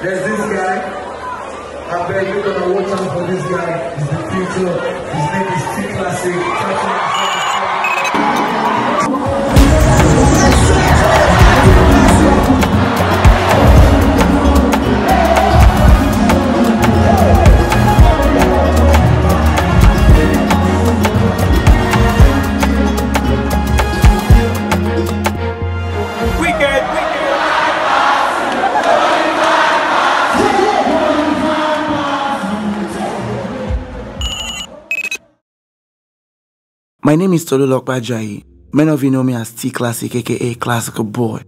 There's this guy. I bet you're gonna watch out for this guy. He's the future. His name is T-Classic. My name is Tolulope Ajayi. Many of you know me as T-Classic, aka Classical Boy.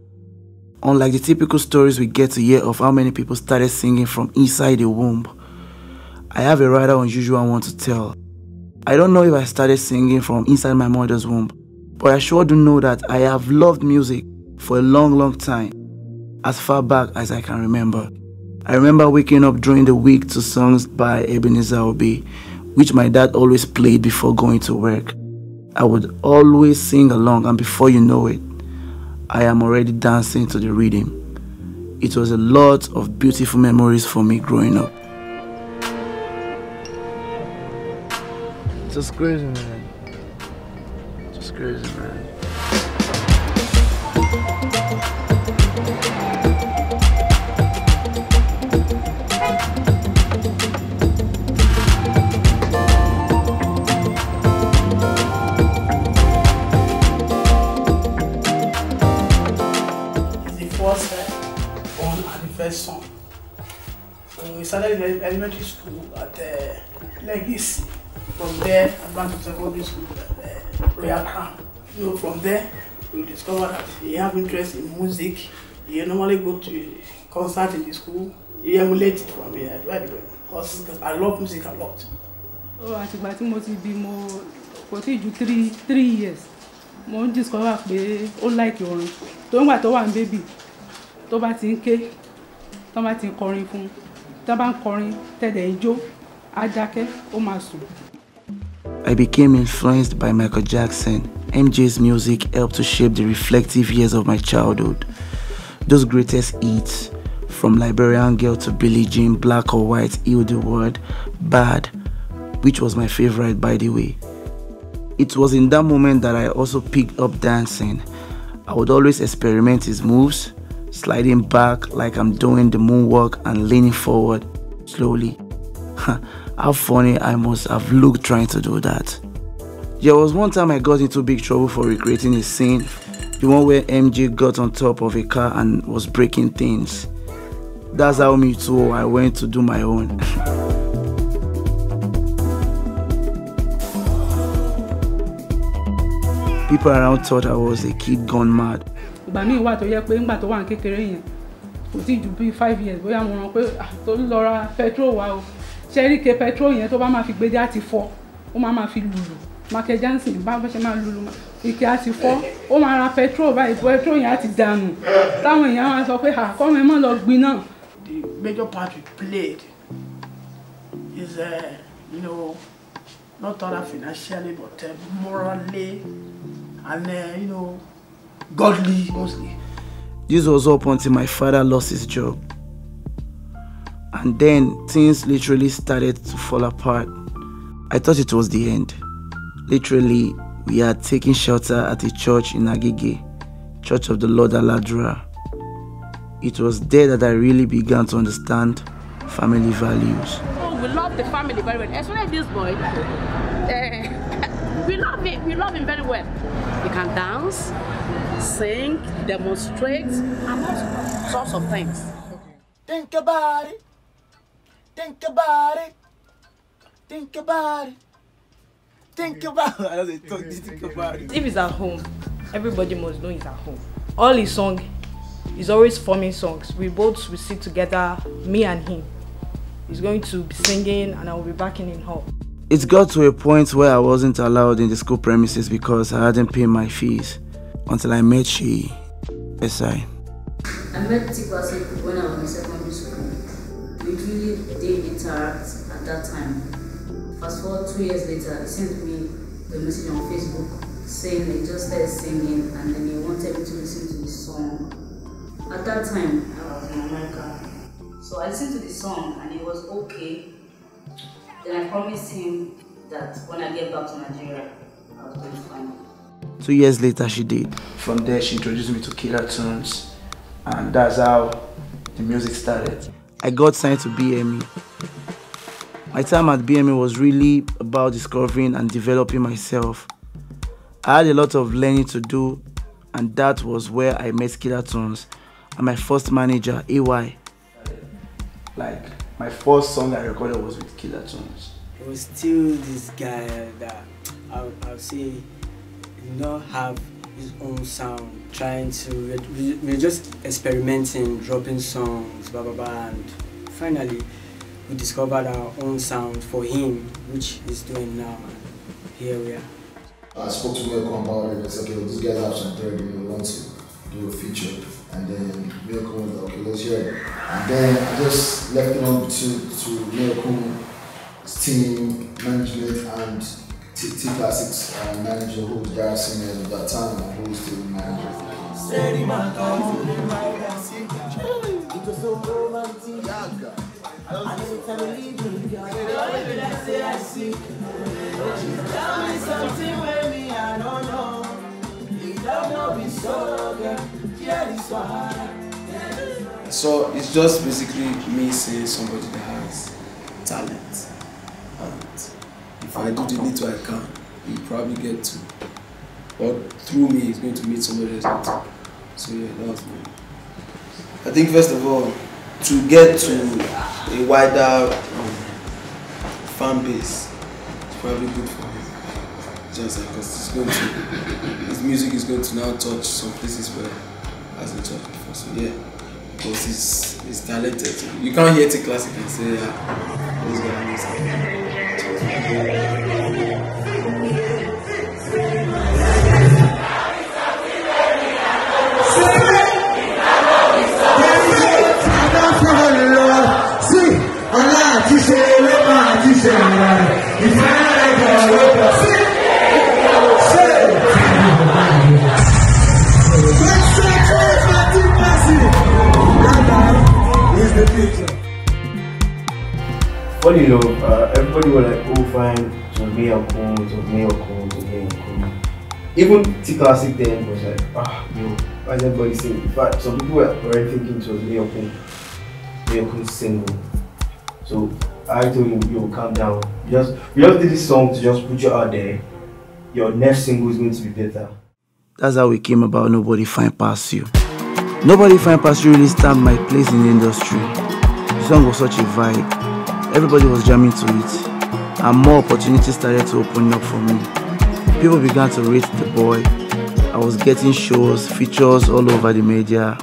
Unlike the typical stories we get to hear of how many people started singing from inside the womb, I have a rather unusual one to tell. I don't know if I started singing from inside my mother's womb, but I sure do know that I have loved music for a long time, as far back as I can remember. I remember waking up during the week to songs by Ebenezer Obey, which my dad always played before going to work. I would always sing along, and before you know it, I am already dancing to the rhythm. It was a lot of beautiful memories for me growing up. Just crazy, man. Just crazy, man. Song. So we started in elementary school at Legacy. From there, I went to secondary school at Royal Crown. You know, from there, we discovered that you have interest in music. You normally go to concert in the school. You emulate it from here. Because I love music a lot. Oh, I think I must be more. For 3 years, I discovered that I like your. Don't want to one baby. Don't want to think. I became influenced by Michael Jackson. MJ's music helped to shape the reflective years of my childhood. Those greatest hits, from Liberian Girl to Billie Jean, Black or White, Heal the World, Bad, which was my favorite by the way. It was in that moment that I also picked up dancing. I would always experiment his moves, sliding back like I'm doing the moonwalk and leaning forward slowly. How funny I must have looked trying to do that. There was one time I got into big trouble for recreating a scene, the one where MJ got on top of a car and was breaking things. That's how me too, I went to do my own. People around thought I was a kid gone mad. But me, what to pay back to one kekere kò tí ju bí 5 years bóyá mo rán pé tó lọ ra petrol wa o ṣẹ́rí ke petrol yẹn tó bá máa fi gbé dé àti fọ́ ó máa fi lùlù Michael Jackson bá ṣe máa lùlù ike àti fọ́ ó máa ra petrol báyìí petrol yẹn àti dànù táwọn èèyàn máa sọ pé kọ́mọ ẹ má lọ gbin náà. The major part we played is not only financially but morally and godly mostly. This was up until my father lost his job. And then things literally started to fall apart. I thought it was the end. Literally, we had taken shelter at a church in Agege, Church of the Lord Aladura. It was there that I really began to understand family values. Oh, we love the family very well. Especially this boy. We love him very well. He can dance, sing, demonstrate, and all sorts of things. Think about it. Think about it. Think about it. Think about it. I don't think about it. If he's at home, everybody must know he's at home. All his songs, he's always forming songs. We sit together, me and him. He's going to be singing and I will be backing him up. It got to a point where I wasn't allowed in the school premises because I hadn't paid my fees until I met SI. I met Tiwa Savage when I was in secondary school. We really did interact at that time. Fast forward 2 years later, he sent me the message on Facebook saying they just started singing and then he wanted me to listen to the song. At that time, I was in America. So I listened to the song and it was okay. Then I promised him that when I get back to Nigeria, I was going to find him. 2 years later, she did. From there, she introduced me to Killer Tunes, and that's how the music started. I got signed to BME. My time at BME was really about discovering and developing myself. I had a lot of learning to do, and that was where I met Killer Tunes and my first manager, AY. Like, my first song I recorded was with Killer Tunes. It was still this guy that I'll say did not have his own sound, trying to, we're just experimenting, dropping songs, blah blah blah, and finally we discovered our own sound for him, which he's doing now. Here we are. I spoke to Mayorkun about it and said, okay, these guys have some thread, we want to do a feature. And then Mayorkun was like, okay, let's hear it. And then I just left it on to Mayorkun's team, management, and T-Classic's manager, who was there singing at that time, and who was still the manager. It was so romantic. I didn't tell me I see. Tell me something with me, I don't know. You don't know me so good. Yeah, this one. So it's just basically me saying somebody that has talent. And if I do the little I can, you probably get to. But through me, he's going to meet somebody else. So yeah, that was me. I think first of all, to get to a wider fan base, it's probably good for him. Just because his music is going to now touch some places where it hasn't touched before. So yeah, because he's talented. You can't hear T-Classic and say, yeah, this guy is talented. Funny everybody was like, oh fine, it was Mayorkun. Even T-Classic then was like, yo, why is everybody singing? In fact, some people were already thinking it was Mayorkun's single. So I told him, yo, calm down. We just did this song to just put you out there. Your next single is going to be better. That's how we came about Nobody Find Past You. Nobody Find Past You really stamped my place in the industry. The song was such a vibe. Everybody was jamming to it, and more opportunities started to open up for me. People began to rate the boy. I was getting shows, features all over the media,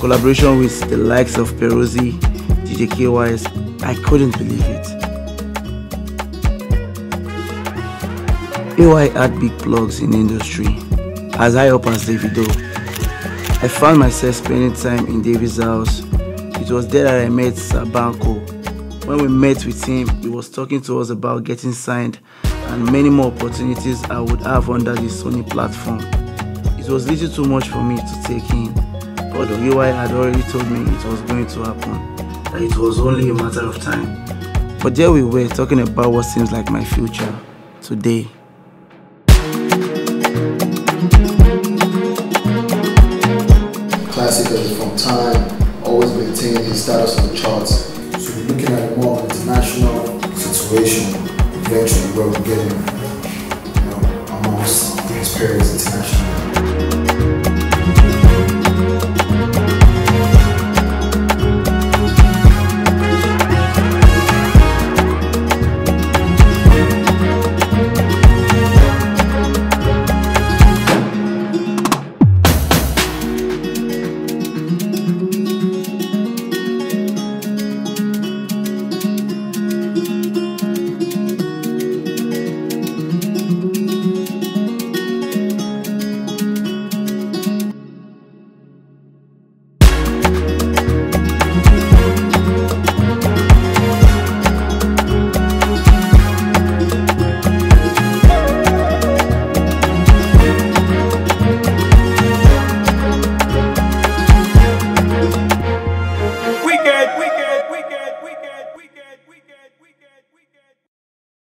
collaboration with the likes of Peruzzi, DJ Kaywise. I couldn't believe it. AY had big plugs in the industry, as high up as Davido. I found myself spending time in David's house. It was there that I met Sabanko. When we met with him, he was talking to us about getting signed and many more opportunities I would have under the Sony platform. It was little too much for me to take in, but AY had already told me it was going to happen, that it was only a matter of time. But there we were talking about what seems like my future today. Classic from time, always maintained his status on the charts. So we're looking at a more international situation, eventually where we're getting, amongst his peers internationally.